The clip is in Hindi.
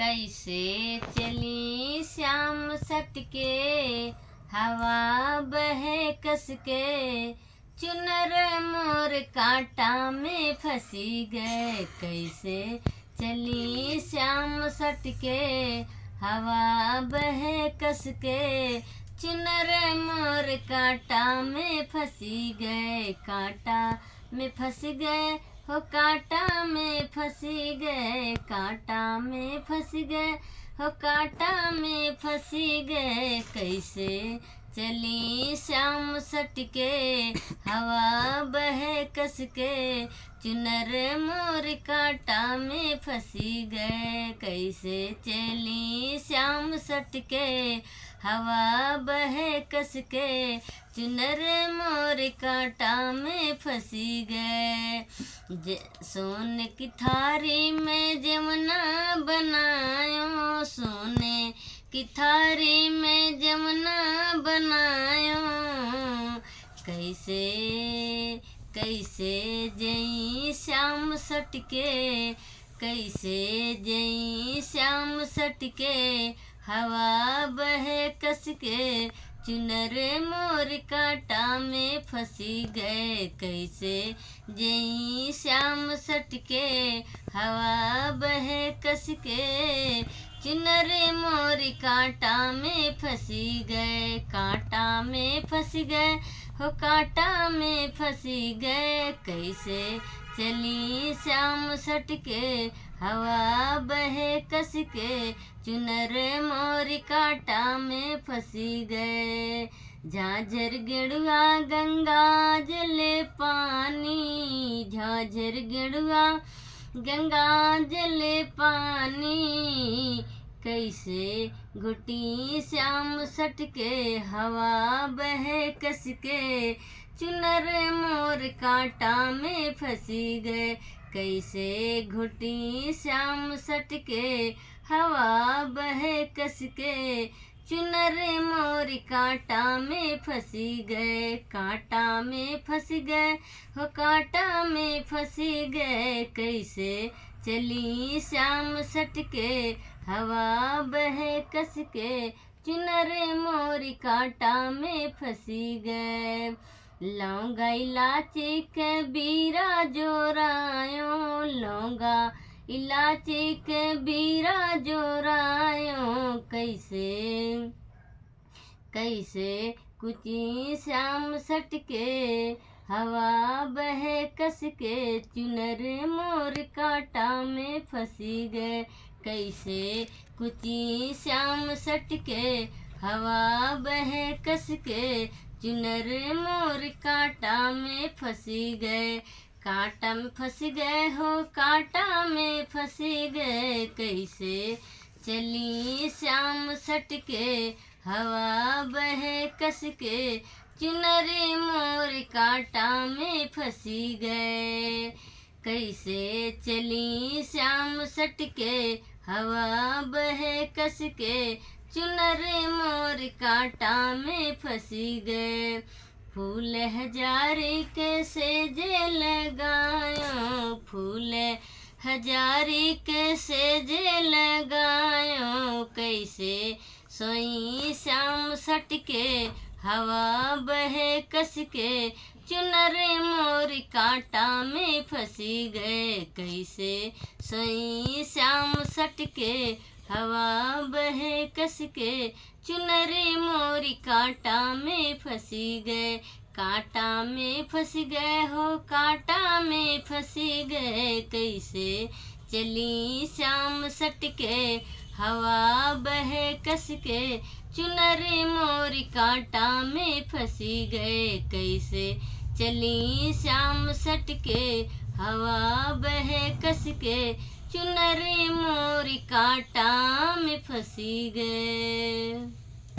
कैसे चली श्याम सटके, हवा बहे कसके, चुनर मोर कांटा में फंसी गए। कैसे चली श्याम सटके, हवा बहे कसके, चुनर मोर कांटा में फंसी गए। कांटा में फंस गए हो, कांटा में फंसी गए, कांटा में फंस गए हो, कांटा में फंसी गए। कैसे चली श्याम सटके, हवा बहे कसके, चुनर मोर कांटा में फंसी गए। कैसे चली श्याम सटके, हवा बहे कसके, चुनर मोर कांटा में फंसी गए। सोने की थारी में जमुना बनायो, सोने की थारी में जमुना बनायो। कैसे कैसे जई श्याम सटके, कैसे जई श्याम सटके, हवा बहे कसके, चुनर मोर कांटा में फंसी गए। कैसे जई श्याम सटके, हवा बहे कसके, चुनर मोर कांटा में फंसी गए। कांटा में फंस गए हो, कांटा में फंसी गए। कैसे चली श्याम सटके, हवा बहे कसके, चुनर मोर कांटा में फंसी गए। झांझर गेड़ुआ गंगा जले पानी, झांझर गेड़ुआ गंगा जले पानी। कैसे घुटी श्याम सटके, हवा बहे कसके, चुनर मोर कांटा में फंसी गए। कैसे घुटी श्याम सटके, हवा बहे कसके, चुनर मोर कांटा में फंसी गए। कांटा में फंस गए हो, कांटा में फंसी गए। कैसे चली श्याम सटके, हवा बहे कसके, चुनर मोर कांटा में फंसी गए। लौंगा इलाची के बीरा जोरायो, लौंगा इलाची के बीरा जोरायो। कैसे कैसे कुची श्याम सटके, हवा बहे कसके, चुनर मोर कांटा में फंसी गए। कैसे कुची श्याम सटके, हवा बहे कसके, चुनर मोर कांटा में फंसी गए। कांटा में फंस गए हो, कांटा में फंसी गए। कैसे चली श्याम सटके, हवा बहे कसके, चुनर मोर कांटा में फंसी गए। कैसे चली श्याम सटके, हवा बहे कसके, चुनर मोर कांटा में फंसी गए। फूल हजारी के सेजे लगायो, फूल हजारी के सेजे लगायो। कैसे सोई श्याम सटके, हवा बहे कसके, चुनर मोर कांटा में फंसी गए। कैसे सोई श्याम सटके, हवा बहे कसके, चुनर मोर कांटा में फंसी गए। कांटा में फंस गए हो, कांटा में फंसी गए। कैसे चली श्याम सटके, हवा बहे कसके, चुनर मोर कांटा में फंसी गए। कैसे चली श्याम सटके, हवा बहे कसके, चुनर मोर कांटा में फंसी गए।